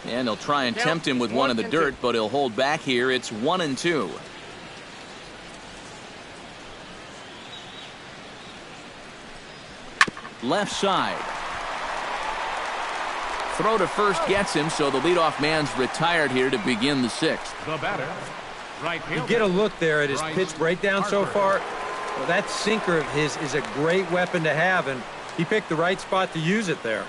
And they'll try and tempt him with one in the dirt, but he'll hold back here. It's 1-2. Left side. Throw to first gets him, so the leadoff man's retired here to begin the 6th. The batter, right fielder. You get a look there at his pitch breakdown so far. Well, that sinker of his is a great weapon to have, and he picked the right spot to use it there.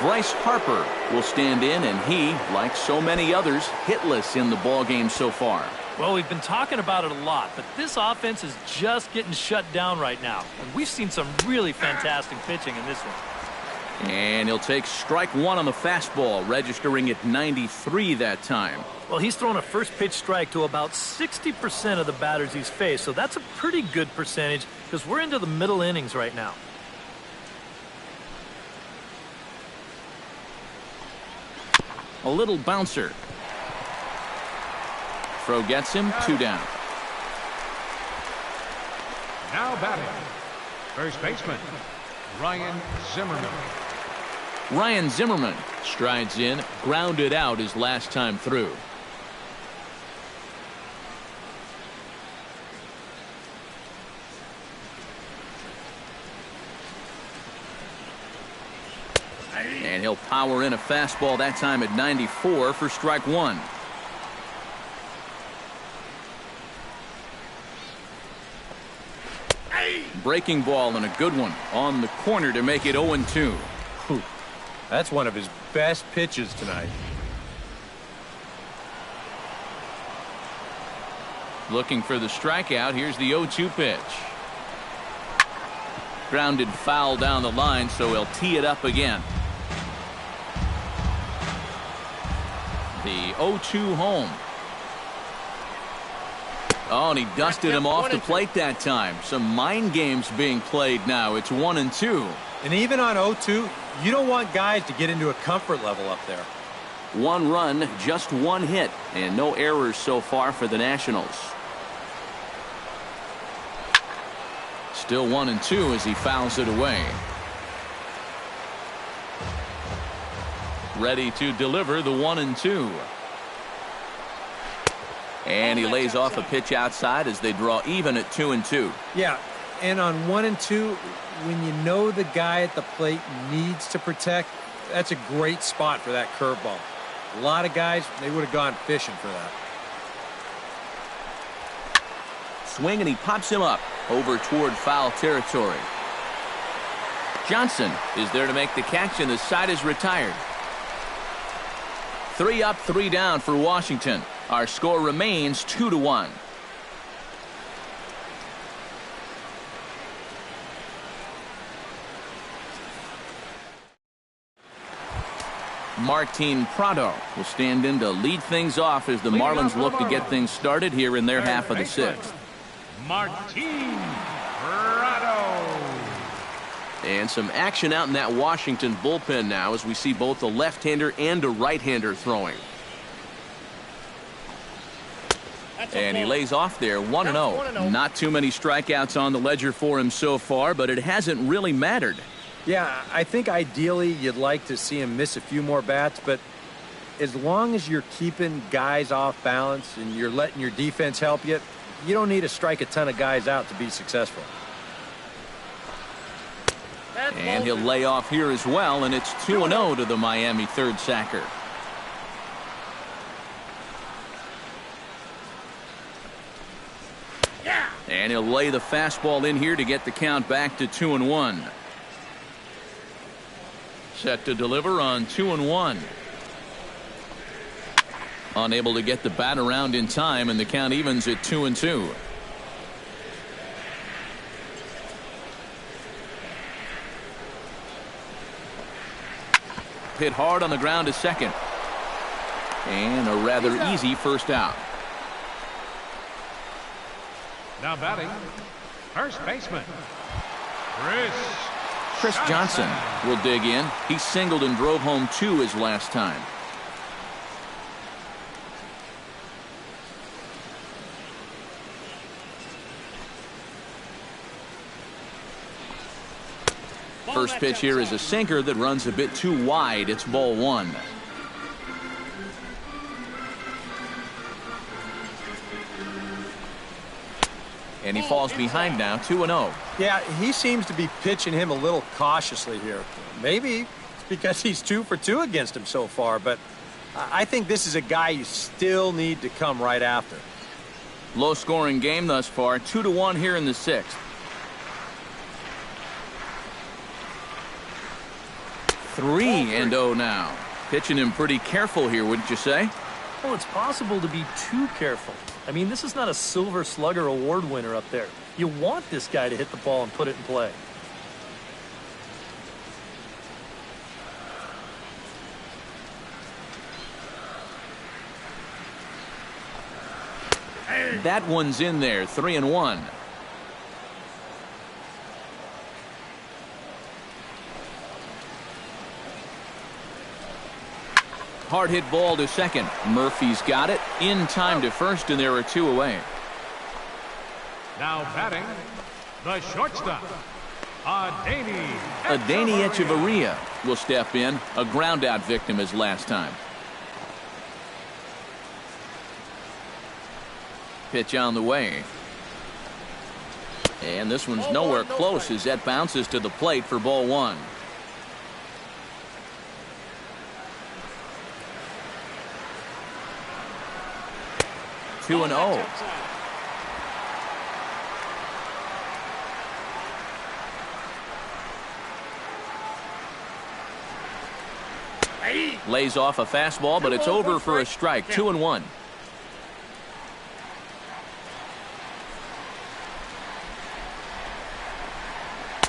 Bryce Harper will stand in, and he, like so many others, hitless in the ballgame so far. Well, we've been talking about it a lot, but this offense is just getting shut down right now. And we've seen some really fantastic pitching in this one. And he'll take strike one on the fastball, registering at 93 that time. Well, he's thrown a first pitch strike to about 60% of the batters he's faced, so that's a pretty good percentage because we're into the middle innings right now. A little bouncer. Throw gets him, 2 down. Now batting, first baseman, Ryan Zimmerman. Ryan Zimmerman strides in, grounded out his last time through. And he'll power in a fastball that time at 94 for strike one. Breaking ball and a good one on the corner to make it 0-2. That's one of his best pitches tonight. Looking for the strikeout. Here's the 0-2 pitch. Grounded foul down the line, so he'll tee it up again. The 0-2 home. Oh, and he dusted him off the plate that time. Some mind games being played now. It's 1-2. And even on 0-2, you don't want guys to get into a comfort level up there. 1 run, just 1 hit, and no errors so far for the Nationals. Still 1-2 as he fouls it away. Ready to deliver the 1-2. And he lays off a pitch outside as they draw even at 2-2. Yeah, and on 1-2, when you know the guy at the plate needs to protect, that's a great spot for that curveball. A lot of guys, they would have gone fishing for that. Swing, and he pops him up over toward foul territory. Johnson is there to make the catch, and the side is retired. 3 up, 3 down for Washington. Our score remains 2-1. Martin Prado will stand in to lead things off as the Marlins look to get things started here in their half of the 6th. Martin Prado. And some action out in that Washington bullpen now as we see both a left-hander and a right-hander throwing. And he lays off there 1-0. Not too many strikeouts on the ledger for him so far, but it hasn't really mattered. Yeah, I think ideally you'd like to see him miss a few more bats, but as long as you're keeping guys off balance and you're letting your defense help you, you don't need to strike a ton of guys out to be successful. And he'll lay off here as well, and it's 2-0 to the Miami third sacker. And he'll lay the fastball in here to get the count back to 2-1. Set to deliver on 2-1. Unable to get the bat around in time, and the count evens at 2-2. Hit hard on the ground to second. And a rather easy first out. Now batting, first baseman, Chris Johnson will dig in. He singled and drove home 2 his last time. First pitch here is a sinker that runs a bit too wide. It's ball 1. And he falls behind now, 2-0. Yeah, he seems to be pitching him a little cautiously here. Maybe it's because he's 2 for 2 against him so far, but I think this is a guy you still need to come right after. Low scoring game thus far, 2-1 here in the 6th. 3-0 now. Pitching him pretty careful here, wouldn't you say? Well, it's possible to be too careful. I mean, this is not a Silver Slugger award winner up there. You want this guy to hit the ball and put it in play. That one's in there, 3-1. Hard hit ball to second. Murphy's got it in time to first, and there are 2 away. Now batting, the shortstop, Adeiny Echeverria will step in, a ground out victim as last time. Pitch on the way. And this one's nowhere close as that bounces to the plate for ball 1. Two and 0. Lays off a fastball, but it's over for a strike. 2-1.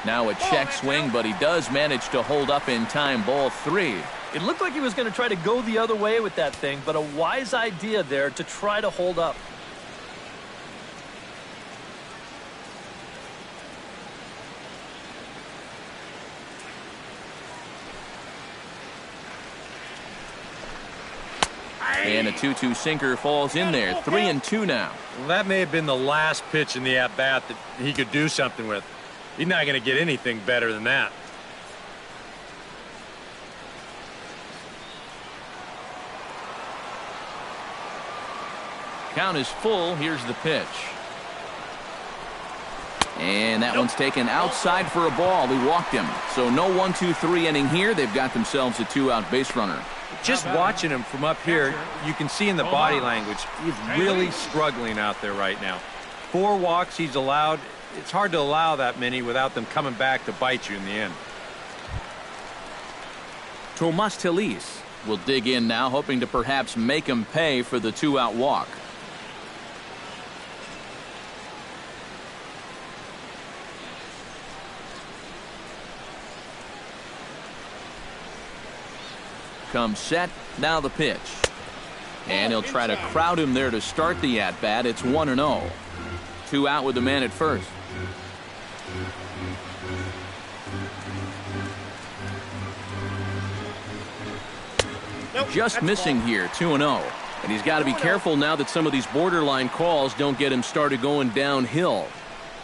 Now a check swing, but he does manage to hold up in time. Ball 3. It looked like he was going to try to go the other way with that thing, but a wise idea there to try to hold up. And a 2-2 sinker falls in there. 3-2 now. Well, that may have been the last pitch in the at-bat that he could do something with. He's not going to get anything better than that. Count is full. Here's the pitch. And that one's taken outside for a ball. He walked him. So no 1-2-3 inning here. They've got themselves a 2-out base runner. Just watching him from up here, you can see in the body language, he's really struggling out there right now. 4 walks he's allowed. It's hard to allow that many without them coming back to bite you in the end. Tomas Telis will dig in now, hoping to perhaps make him pay for the 2-out walk. Comes set. Now the pitch. And he'll try to crowd him there to start the at-bat. It's 1-0. 2 out with the man at first. Just missing here. 2-0. And he's got to be careful now that some of these borderline calls don't get him started going downhill.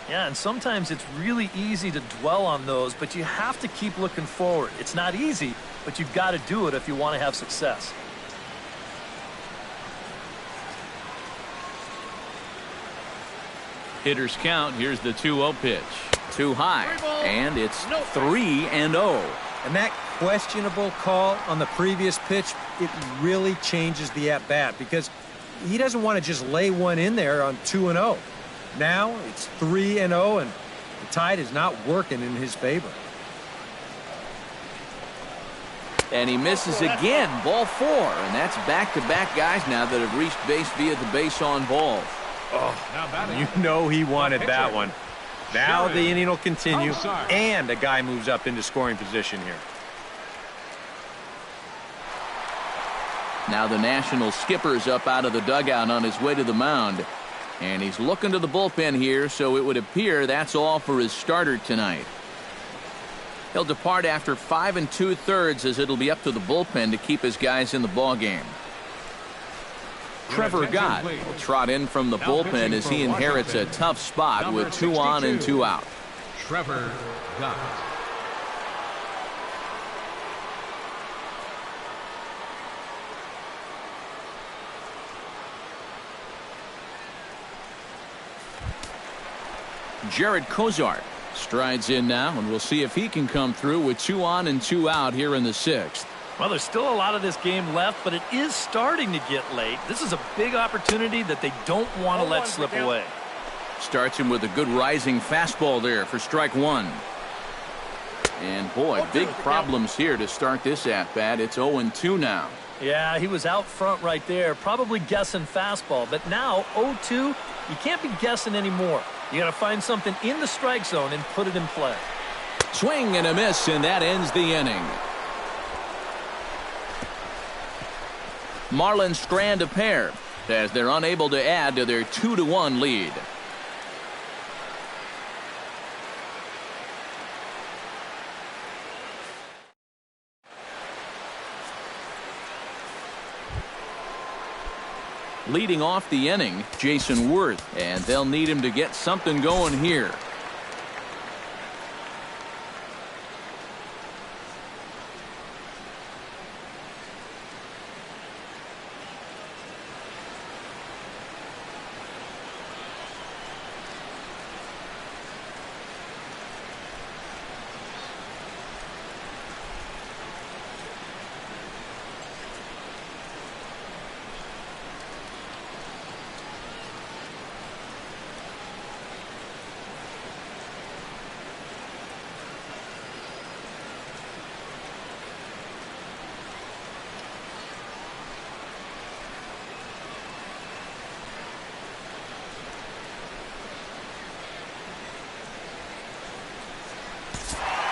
Yeah, and sometimes it's really easy to dwell on those, but you have to keep looking forward. It's not easy, but you've got to do it if you want to have success. Hitters count. Here's the 2-0 pitch. Too high. And it's 3-0. And that questionable call on the previous pitch, it really changes the at-bat because he doesn't want to just lay one in there on 2-0. Now it's 3-0, and the tide is not working in his favor. And he misses again. Ball 4. And that's back-to-back guys now that have reached base via the base on balls. Oh, you know he wanted that one. Now the inning will continue, and a guy moves up into scoring position here. Now the National skipper's up out of the dugout on his way to the mound. And he's looking to the bullpen here, so it would appear that's all for his starter tonight. He'll depart after 5 2/3 as it'll be up to the bullpen to keep his guys in the ballgame. Trevor Gott will trot in from the bullpen as he inherits a tough spot with 2 on and 2 out. Trevor Gott. Jared Kozart strides in now, and we'll see if he can come through with 2 on and 2 out here in the 6th. Well, there's still a lot of this game left, but it is starting to get late. This is a big opportunity that they don't want to let slip away. Starts him with a good rising fastball there for strike 1. And boy, big problems here to start this at-bat. It's 0-2 now. Yeah, he was out front right there, probably guessing fastball. But now, 0-2, you can't be guessing anymore. You got to find something in the strike zone and put it in play. Swing and a miss, and that ends the inning. Marlins strand a pair as they're unable to add to their 2-1 lead. Leading off the inning, Jason Worth, and they'll need him to get something going here.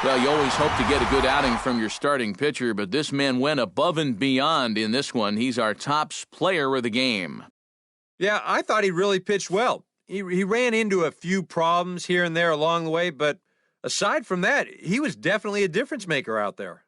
Well, you always hope to get a good outing from your starting pitcher, but this man went above and beyond in this one. He's our top player of the game. Yeah, I thought he really pitched well. He ran into a few problems here and there along the way, but aside from that, he was definitely a difference maker out there.